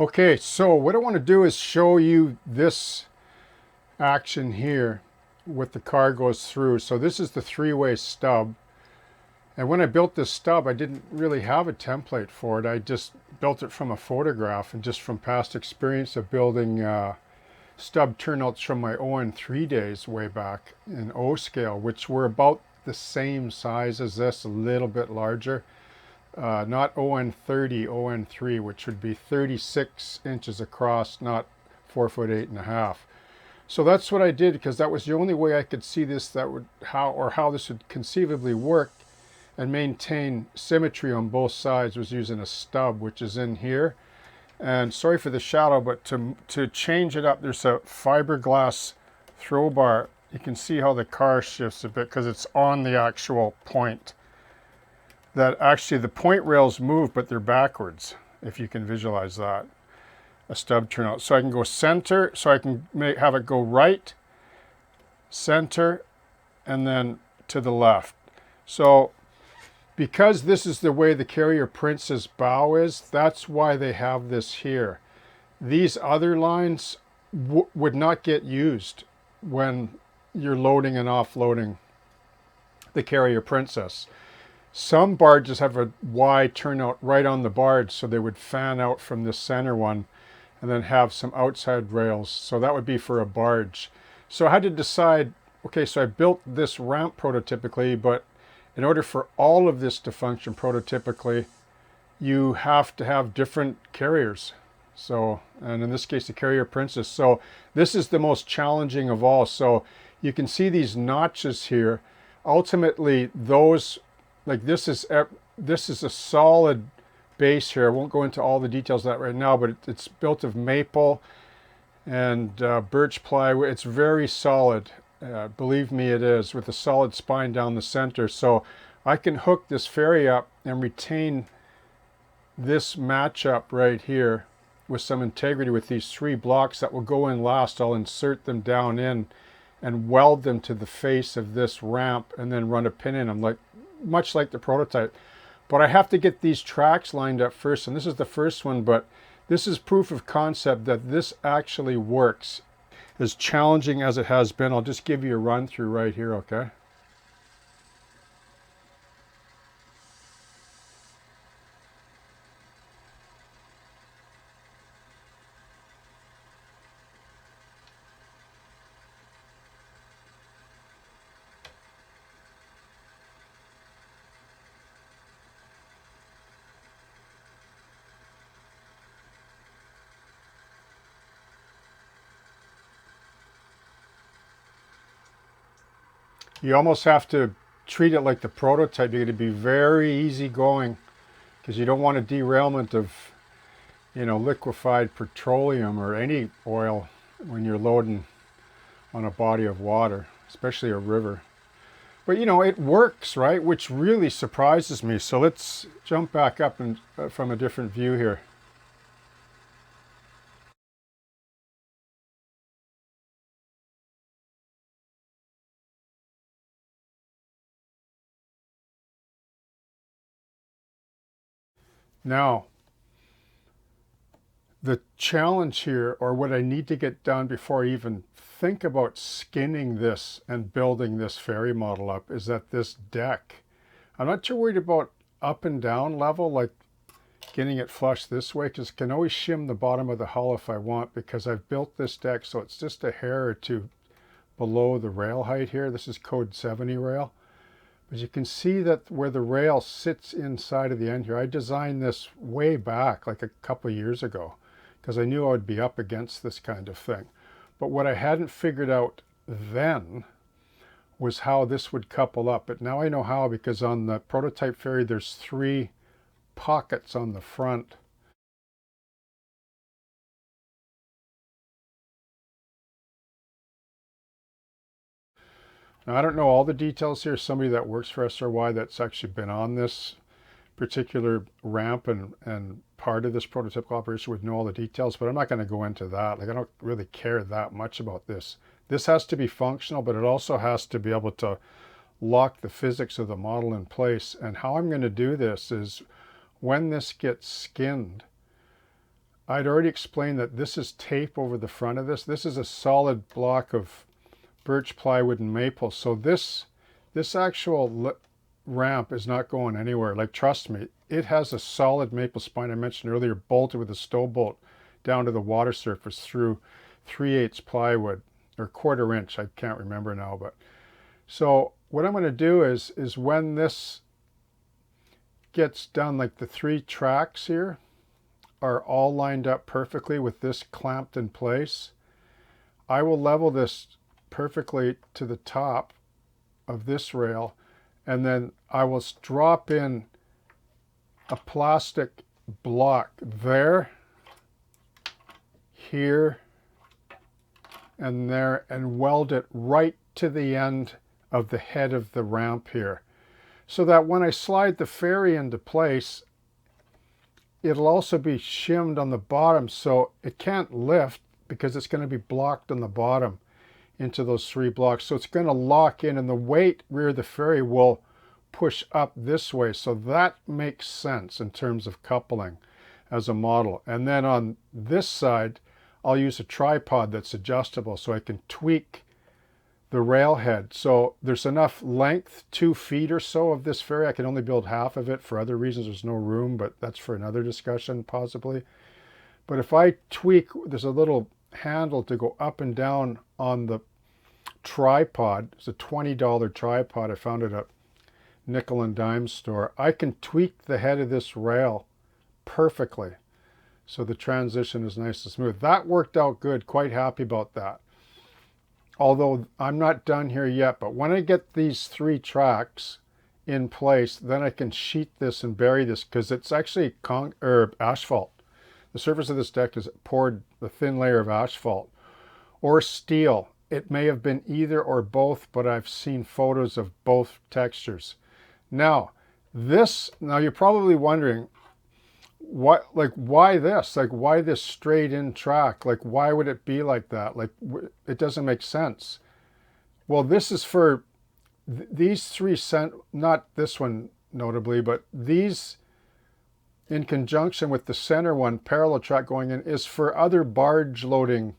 Okay, so what I want to do is show you this action here with the car goes through. So this is the three-way stub. And when I built this stub, I didn't really have a template for it. I just built it from a photograph and just from past experience of building stub turnouts from my ON3 days way back in O scale, which were about the same size as this, a little bit larger. Not ON30, ON3, which would be 36 inches across, not 4'8" and a half. So that's what I did because that was the only way I could see this, that would how this would conceivably work and maintain symmetry on both sides, was using a stub, which is in here. And sorry for the shadow, but to change it up, there's a fiberglass throw bar. You can see how the car shifts a bit because it's on the actual point. That actually the point rails move, but they're backwards, if you can visualize that. A stub turnout. So I can go center, so I can have it go right, center, and then to the left. So because this is the way the Carrier Princess bow is, that's why they have this here. These other lines would not get used when you're loading and offloading the Carrier Princess. Some barges have a Y turnout right on the barge, so they would fan out from the center one and then have some outside rails. So that would be for a barge. So I had to decide, okay, so I built this ramp prototypically, but in order for all of this to function prototypically, you have to have different carriers. So, and in this case, the Carrier Princess. So this is the most challenging of all. So you can see these notches here. Ultimately, those, like this is a solid base here. I won't go into all the details of that right now, but it's built of maple and birch plywood. It's very solid. Believe me, it is, with a solid spine down the center. So I can hook this ferry up and retain this matchup right here with some integrity with these three blocks that will go in last. I'll insert them down in and weld them to the face of this ramp and then run a pin in them, like much like the prototype. But I have to get these tracks lined up first, and this is the first one, but this is proof of concept that this actually works. As challenging as it has been, I'll just give you a run through right here, okay? You almost have to treat it like the prototype. You're going to be very easygoing because you don't want a derailment of, you know, liquefied petroleum or any oil when you're loading on a body of water, especially a river. But you know, it works, right? Which really surprises me. So let's jump back up and from a different view here. Now, the challenge here, or what I need to get done before I even think about skinning this and building this ferry model up, is that this deck, I'm not too worried about up and down level, like getting it flush this way, because I can always shim the bottom of the hull if I want, because I've built this deck so it's just a hair or two below the rail height here. This is code 70 rail. But you can see that where the rail sits inside of the end here, I designed this way back, like a couple of years ago, because I knew I would be up against this kind of thing. But what I hadn't figured out then was how this would couple up. But now I know how, because on the prototype ferry, there's three pockets on the front. Now, I don't know all the details here. Somebody that works for SRY that's actually been on this particular ramp and part of this prototypical operation would know all the details, but I'm not going to go into that. Like, I don't really care that much about this. This has to be functional, but it also has to be able to lock the physics of the model in place. And how I'm going to do this is when this gets skinned, I'd already explained that this is tape over the front of this. This is a solid block of birch plywood and maple. So this actual ramp is not going anywhere. Like, trust me, it has a solid maple spine I mentioned earlier, bolted with a stow bolt down to the water surface through 3/8 plywood, or 1/4 inch, I can't remember now. But so what I'm going to do is when this gets done, like the 3 tracks here are all lined up perfectly with this clamped in place, I will level this perfectly to the top of this rail, and then I will drop in a plastic block there, here, and there, and weld it right to the end of the head of the ramp here, so that when I slide the ferry into place, it'll also be shimmed on the bottom, so it can't lift because it's going to be blocked on the bottom into those 3 blocks. So it's going to lock in, and the weight rear of the ferry will push up this way. So that makes sense in terms of coupling as a model. And then on this side, I'll use a tripod that's adjustable so I can tweak the rail head. So there's enough length, 2 feet or so of this ferry. I can only build half of it for other reasons. There's no room, but that's for another discussion possibly. But if I tweak, there's a little handle to go up and down on the tripod. It's a $20 tripod. I found it at nickel and dime store. I can tweak the head of this rail perfectly, so the transition is nice and smooth. That worked out good. Quite happy about that. Although I'm not done here yet, but when I get these 3 tracks in place, then I can sheet this and bury this, because it's actually asphalt. The surface of this deck is poured a thin layer of asphalt or steel. It may have been either or both, but I've seen photos of both textures. Now you're probably wondering, why this? Like, why this straight in track? Like, why would it be like that? Like, it doesn't make sense. Well, this is for these 3 not this one notably, but these in conjunction with the center one, parallel track going in, is for other barge loading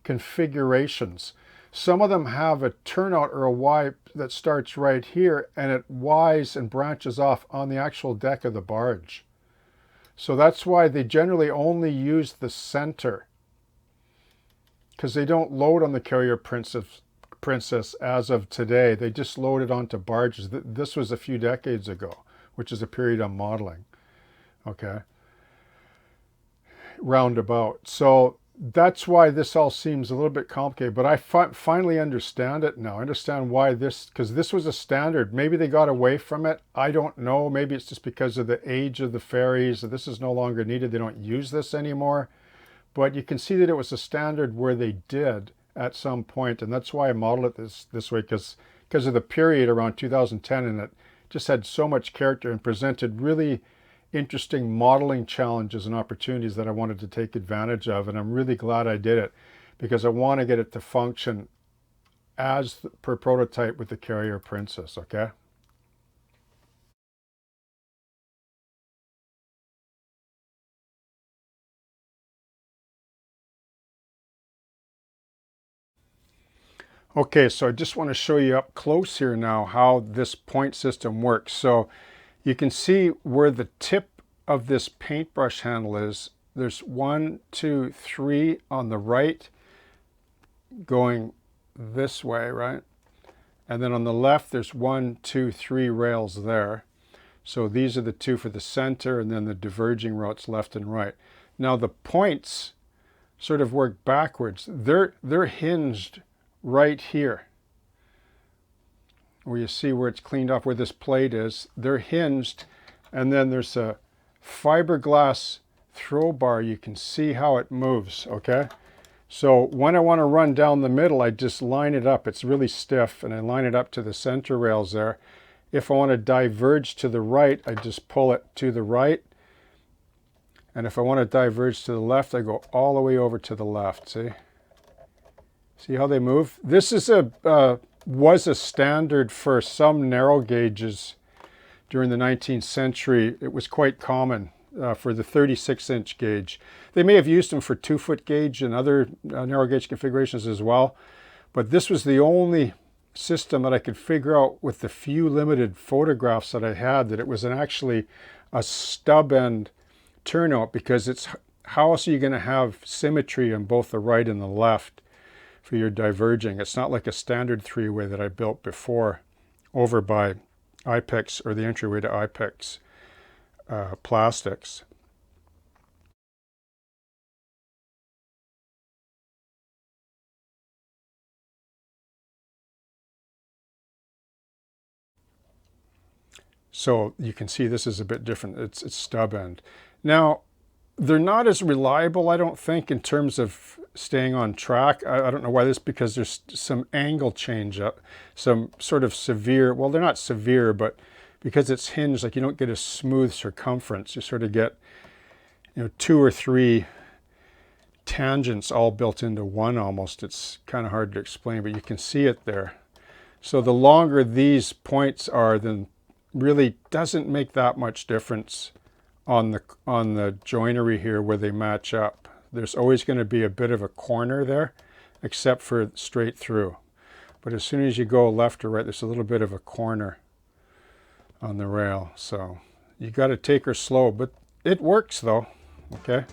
configurations. Some of them have a turnout or a Y that starts right here, and it Ys and branches off on the actual deck of the barge. So that's why they generally only use the center, because they don't load on the Carrier Princess as of today. They just load it onto barges. This was a few decades ago, which is a period I'm modeling. Okay. Roundabout. So that's why this all seems a little bit complicated, but I finally understand it now. I understand why because this was a standard. Maybe they got away from it. I don't know. Maybe it's just because of the age of the ferries. This is no longer needed. They don't use this anymore. But you can see that it was a standard where they did at some point, and that's why I modeled it this way, because of the period around 2010, and it just had so much character and presented really interesting modeling challenges and opportunities that I wanted to take advantage of. And I'm really glad I did it, because I want to get it to function as per prototype with the Carrier Princess. Okay. Okay, so I just want to show you up close here now how this point system works. So you can see where the tip of this paintbrush handle is. There's 1, 2, 3 on the right going this way, right? And then on the left, there's 1, 2, 3 rails there. So these are the 2 for the center, and then the diverging routes left and right. Now the points sort of work backwards. They're hinged right here, where you see where it's cleaned off, where this plate is. They're hinged, and then there's a fiberglass throw bar. You can see how it moves. Okay, so when I want to run down the middle, I just line it up. It's really stiff, and I line it up to the center rails there. If I want to diverge to the right, I just pull it to the right, and if I want to diverge to the left, I go all the way over to the left. See how they move? This is was a standard for some narrow gauges during the 19th century. It was quite common for the 36-inch gauge. They may have used them for 2-foot gauge and other narrow gauge configurations as well, but this was the only system that I could figure out with the few limited photographs that I had that it was actually a stub end turnout, because it's how else are you going to have symmetry on both the right and the left for your diverging? It's not like a standard 3-way that I built before over by Ipex, or the entryway to Ipex plastics. So you can see this is a bit different. It's stub end. Now, they're not as reliable, I don't think, in terms of staying on track. I don't know why this, because there's some angle change up, some sort of severe, well, they're not severe, but because it's hinged, like you don't get a smooth circumference. You sort of get, 2 or 3 tangents all built into one almost. It's kind of hard to explain, but you can see it there. So the longer these points are, then really doesn't make that much difference on the joinery here where they match up. There's always going to be a bit of a corner there, except for straight through. But as soon as you go left or right, there's a little bit of a corner on the rail. So you got to take her slow, but it works though. Okay.